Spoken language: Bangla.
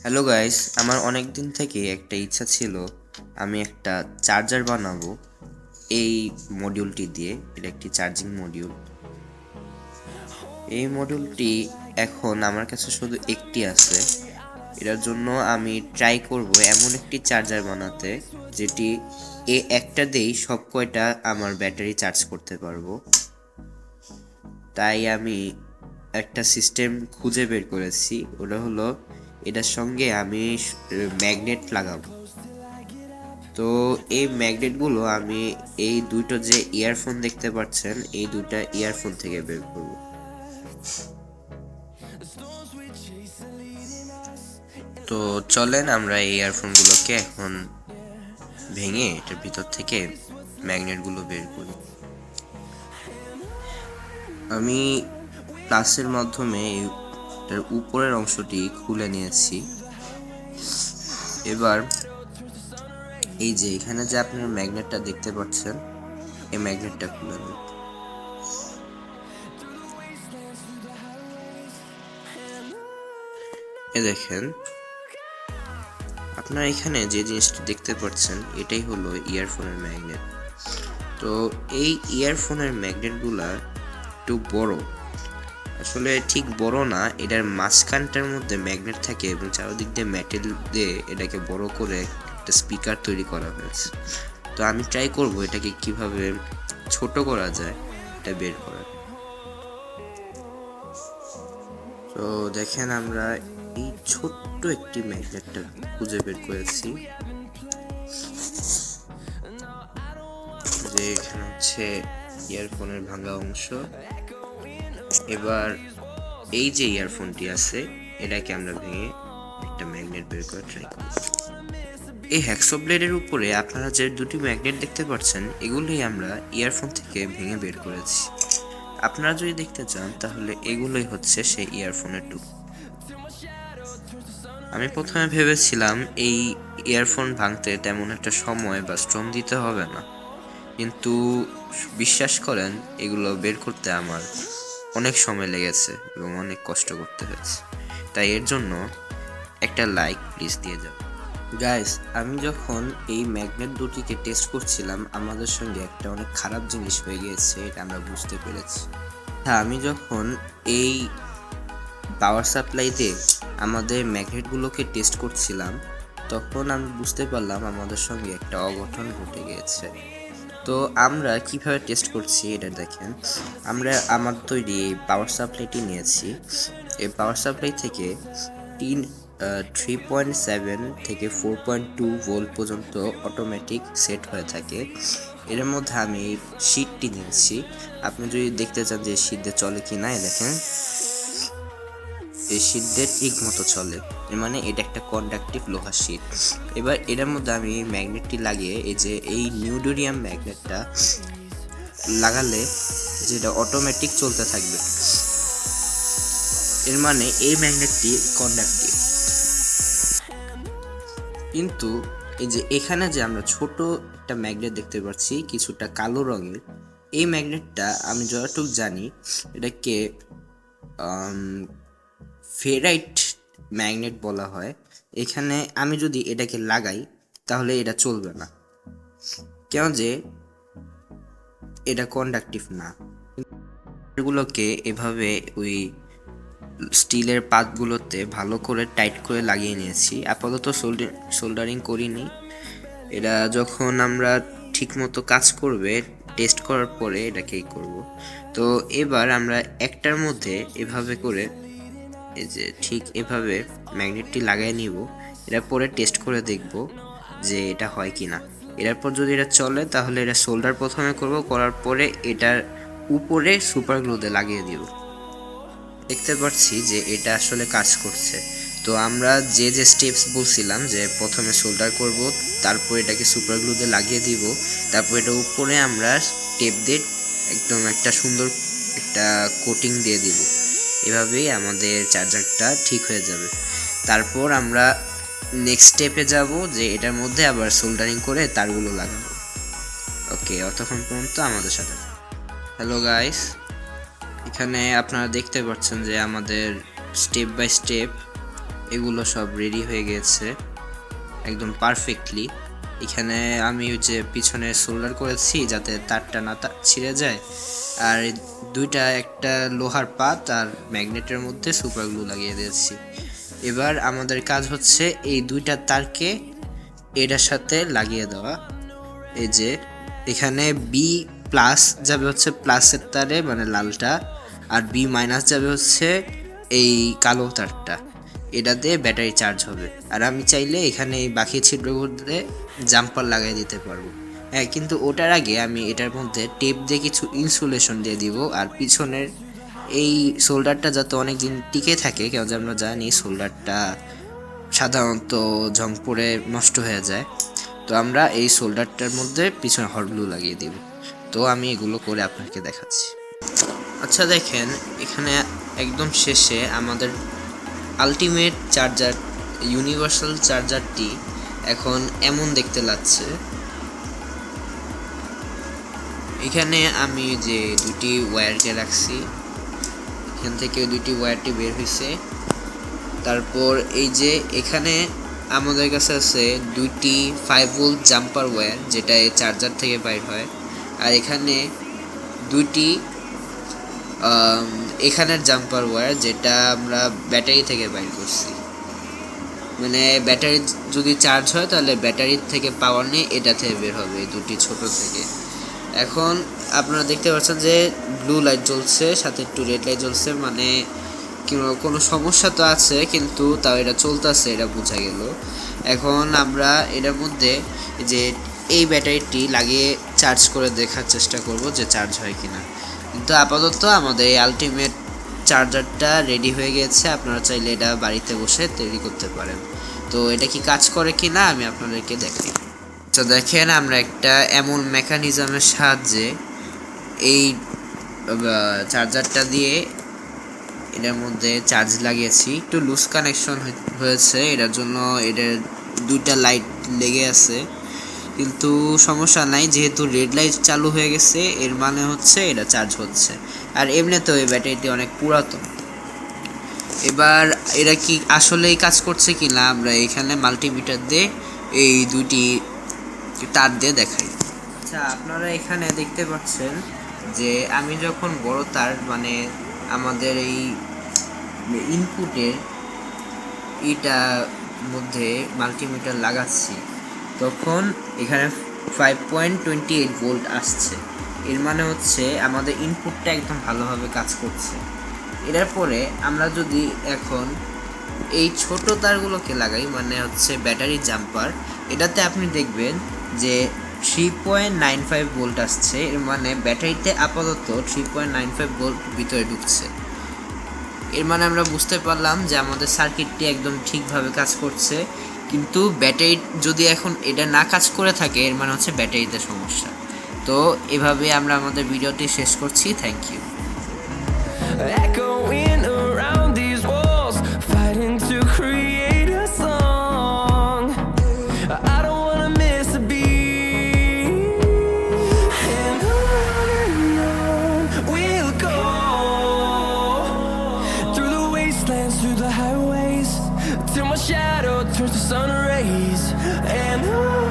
হ্যালো গাইস, আমার অনেক দিন থেকে একটা ইচ্ছা ছিল আমি একটা চার্জার বানাবো এই মডিউলটি দিয়ে। এটা একটি চার্জিং মডিউল। এই মডিউলটি এখন আমার কাছে শুধু একটি আছে। এটার জন্য আমি ট্রাই করব এমন একটি চার্জার বানাতে যেটি একটা দিয়েই সব কয়টা আমার ব্যাটারি চার্জ করতে পারবো। তাই আমি একটা সিস্টেম খুঁজে বের করেছি, ওটা হলো এটার সঙ্গে আমি ম্যাগনেট লাগাবো। তো এই ম্যাগনেটগুলো আমি এই দুটো যে ইয়ারফোন দেখতে পাচ্ছেন এই দুটা ইয়ারফোন থেকে বের করব। তো চলেন আমরা এই ইয়ারফোনগুলোকে এখন ভেঙে এটার ভিতর থেকে ম্যাগনেটগুলো বের করি। আমি প্লাসের মাধ্যমে এটার উপরের অংশটি খুলে নিয়েছি। এবার এই যে এখানে যে আপনার ম্যাগনেটটা দেখতে পাচ্ছেন এই ম্যাগনেটটা খুলে নিন। এ দেখেন আপনারা এখানে যে জিনিসটি দেখতে পাচ্ছেন এটাই হলো ইয়ারফোনের ম্যাগনেট। তো এই ইয়ারফোনের ম্যাগনেটগুলা একটু বড়, আসলে ঠিক বড় না, এটার মাঝখানটার মধ্যে ম্যাগনেট থাকে এবং চারদিক দিয়ে মেটেল দিয়ে এটাকে বড় করে একটা স্পিকার তৈরি করা হয়েছে। তো আমি ট্রাই করব এটাকে কিভাবে ছোট করা যায় এটা বের করার। তো দেখেন আমরা এই ছোট্ট একটি ম্যাগনেটটা খুঁজে বের করেছি, যে এখানে হচ্ছে ইয়ারফোনের ভাঙা অংশ। এবার এই যে ইয়ারফোনটি আছে এটাকে আমরা ভেঙে একটা ম্যাগনেট বের করে ট্রাই করব। এই হ্যাকসো ব্লেডের উপরে আপনারা যে দুটি ম্যাগনেট দেখতে পাচ্ছেন এগুলোই আমরা ইয়ারফোন থেকে ভেঙে বের করেছি। আপনারা যদি দেখতে চান তাহলে এগুলোই হচ্ছে সেই ইয়ারফোনের টুকরো। আমি প্রথমে ভেবেছিলাম এই ইয়ারফোন ভাঙতে তেমন একটা সময় বা শ্রম দিতে হবে না, কিন্তু বিশ্বাস করেন এগুলো বের করতে আমার অনেক সময় লেগেছে এবং অনেক কষ্ট করতে হয়েছে। তাই এর জন্য একটা লাইক প্লিজ দিয়ে যাও গাইস। আমি যখন এই ম্যাগনেট দুটিকে টেস্ট করছিলাম আমাদের সঙ্গে একটা অনেক খারাপ জিনিস হয়ে গিয়েছে, এটা আমরা বুঝতে পেরেছি। হ্যাঁ, আমি যখন এই পাওয়ার সাপ্লাই দিয়ে আমাদের ম্যাগনেটগুলোকে টেস্ট করছিলাম তখন আমি বুঝতে পারলাম আমাদের সঙ্গে একটা অঘটন ঘটে গিয়েছে। তো আমরা কিভাবে টেস্ট করছি এটা দেখেন। আমরা আমার তৈরি পাওয়ার সাপ্লাইটি নিয়েছি। এই পাওয়ার সাপ্লাই থেকে 3.7 থেকে 4.2 ভোল্ট পর্যন্ত অটোমেটিক সেট হয়ে থাকে। এর মধ্যে আমি এই শীটটি নিয়েছি। আপনি যদি দেখতে চান যে শীট দিয়ে চলে কি না, দেখেন এই শীট দিয়ে ঠিক মতো চলে, এর মানে এটা একটা কন্ডাক্টিভ লোহার শীট। এবার এটার মধ্যে আমি ম্যাগনেটটি লাগিয়ে এই যে এই নিউডোরিয়াম ম্যাগনেটটা লাগালে যেটা অটোমেটিক চলতে থাকবে, এর মানে এই ম্যাগনেটটি কন্ডাক্টিভ। কিন্তু এই যে এখানে যে আমরা ছোট একটা ম্যাগনেট দেখতে পাচ্ছি কিছুটা কালো রঙের, এই ম্যাগনেটটা আমি যতটুকু জানি এটাকে ফেরাইট ম্যাগনেট বলা হয়। এখানে আমি যদি এটাকে লাগাই তাহলে এটা চলবে না, কেন যে এটা কন্ডাক্টিভ না। এগুলোকে এভাবে ওই স্টিলের পাতগুলোতে ভালো করে টাইট করে লাগিয়ে নিয়েছি। আপাতত সোল্ডারিং করিনি, এটা যখন আমরা ঠিকমতো কাজ করবে টেস্ট করার পরে এটাকেই করব। তো এবার আমরা একটার মধ্যে এভাবে করে এই যে ঠিক এভাবে ম্যাগনেটটি লাগাই নিব। এটার পরে টেস্ট করে দেখব যে এটা হয় কি না। এরপর যদি এটা চলে তাহলে এটা সোল্ডার প্রথমে করব, করার পরে এটার উপরে সুপার গ্লু দিয়ে লাগিয়ে দিব। দেখতে পাচ্ছি যে এটা আসলে কাজ করছে। তো আমরা যে যে স্টেপস বলছিলাম যে প্রথমে সোল্ডার করব, তারপর এটাকে সুপার গ্লু দিয়ে লাগিয়ে দিব, তারপর এটা উপরে আমরা টেপ দিয়ে একদম একটা সুন্দর একটা কোটিং দিয়ে দিব। এভাবেই আমাদের চার্জারটা ঠিক হয়ে যাবে। তারপর আমরা নেক্সট স্টেপে যাব যে এটার মধ্যে আবার সোল্ডারিং করে তারগুলো লাগাবো। ওকে, অতক্ষণ পর্যন্ত আমাদের সাথে। হ্যালো গাইস, এখানে আপনারা দেখতে পাচ্ছেন যে আমাদের স্টেপ বাই স্টেপ এগুলো সব রেডি হয়ে গেছে একদম পারফেক্টলি। এখানে আমি ওই যে পিছনে সোল্ডার করেছি যাতে তারটা না ছিঁড়ে যায়, আর দুইটা একটা লোহার পাত আর ম্যাগনেটের মধ্যে সুপার গ্লু লাগিয়ে দিয়েছি। এবার আমাদের কাজ হচ্ছে এই দুইটা তারকে এটার সাথে লাগিয়ে দেওয়া। এই যে এখানে বি প্লাস যাবে হচ্ছে প্লাসের তারে মানে লালটা, আর বি মাইনাস যাবে হচ্ছে এই কালো তারটা, এটা দিয়ে ব্যাটারি চার্জ হবে। আর আমি চাইলে এখানে এই বাকি ছিদ্রগুলোতে জাম্পার লাগিয়ে দিতে পারবো। হ্যাঁ, কিন্তু ওটার আগে আমি এটার মধ্যে টেপ দিয়ে কিছু ইনসুলেশন দিয়ে দিব, আর পিছনের এই সোল্ডারটা যাতে অনেক দিন টিকে থাকে, কেন যে আমরা জানি সোল্ডারটা সাধারণত জং পড়ে নষ্ট হয়ে যায়। তো আমরা এই সোল্ডারটার মধ্যে পিছনে হট গ্লু লাগিয়ে দিব। তো আমি এগুলো করে আপনাকে দেখাচ্ছি। আচ্ছা দেখেন, এখানে একদম শেষে আমাদের আলটিমেট চার্জার ইউনিভার্সাল চার্জারটি এখন এমন দেখতে লাগছে। এখানে আমি যে দুটি ওয়্যারকে রাখছি, এখান থেকে দুটি ওয়্যারটি বের হয়েছে। তারপর এই যে এখানে আমাদের কাছে আছে দুইটি 5 ভোল্ট জাম্পার ওয়্যার, যেটা এই চার্জার থেকে বাইর হয়। আর এখানে দুইটি এখানের জাম্পার ওয়্যার, যেটা আমরা ব্যাটারি থেকে বাইর করছি। মানে ব্যাটারি যদি চার্জ হয় তাহলে ব্যাটারির থেকে পাওয়ার নিয়ে এটা থেকে বের হবে, এই দুটি ছোট থেকে। এখন আপনারা দেখতে পাচ্ছেন যে ব্লু লাইট জ্বলছে, সাথে একটু রেড লাইট জ্বলছে, মানে কোনো সমস্যা তো আছে কিন্তু তাও এটা চলতেছে, এটা বোঝা গেল। এখন আমরা এটার মধ্যে যে এই ব্যাটারিটি লাগিয়ে চার্জ করে দেখার চেষ্টা করব যে চার্জ হয় কিনা। কিন্তু আপাতত আমাদের এই আলটিমেট চার্জারটা রেডি হয়ে গেছে, আপনারা চাইলে এটা বাড়িতে বসে তৈরি করতে পারেন। তো এটা কি কাজ করে কিনা আমি আপনাদেরকে দেখাই। তো দেখেন, আমরা একটা এমন মেকানিজমের সাহায্যে এই চার্জারটা দিয়ে এটার মধ্যে চার্জ লাগিয়েছি। একটু লুজ কানেকশন হয়েছে, এটার জন্য এটার দুইটা লাইট লেগে আছে, কিন্তু সমস্যা নাই, যেহেতু রেড লাইট চালু হয়ে গেছে এর মানে হচ্ছে এটা চার্জ হচ্ছে। আর এমনিতেও এই ব্যাটারিটি অনেক পুরাতন। এবার এটা কি আসলেই কাজ করছে কিনা আমরা এখানে মাল্টিমিটার দিয়ে এই দুইটি তার দিয়ে দেখাই। আচ্ছা, আপনারা এখানে দেখতে পাচ্ছেন যে আমি যখন বড় তার মানে আমাদের এই ইনপুটের এটা মধ্যে মাল্টিমিটার লাগাচ্ছি, তখন এখানে 5.28 ভোল্ট আসছে। এর মানে হচ্ছে আমাদের ইনপুটটা একদম ভালোভাবে কাজ করছে। এর পরে আমরা যদি এখন এই ছোট তারগুলোকে লাগাই, মানে হচ্ছে ব্যাটারি জাম্পার, এটাতে আপনি দেখবেন যে 3.95 ভোল্ট আসছে। এর মানে ব্যাটারিতে আপাতত 3.95 ভোল্ট ভিতরে ঢুকছে। এর মানে আমরা বুঝতে পারলাম যে আমাদের সার্কিটটি একদম ঠিকভাবে কাজ করছে। কিন্তু ব্যাটারি যদি এখন এটা না কাজ করে থাকে, এর মানে হচ্ছে ব্যাটারিতে সমস্যা। তো এভাবে আমরা আমাদের ভিডিওটি শেষ করছি। Thank you. Echoing around these walls, fighting to create a song. I don't wanna miss a beat, and on we'll go, through the wastelands, through the highways, till my shadow turns to sun rays, and on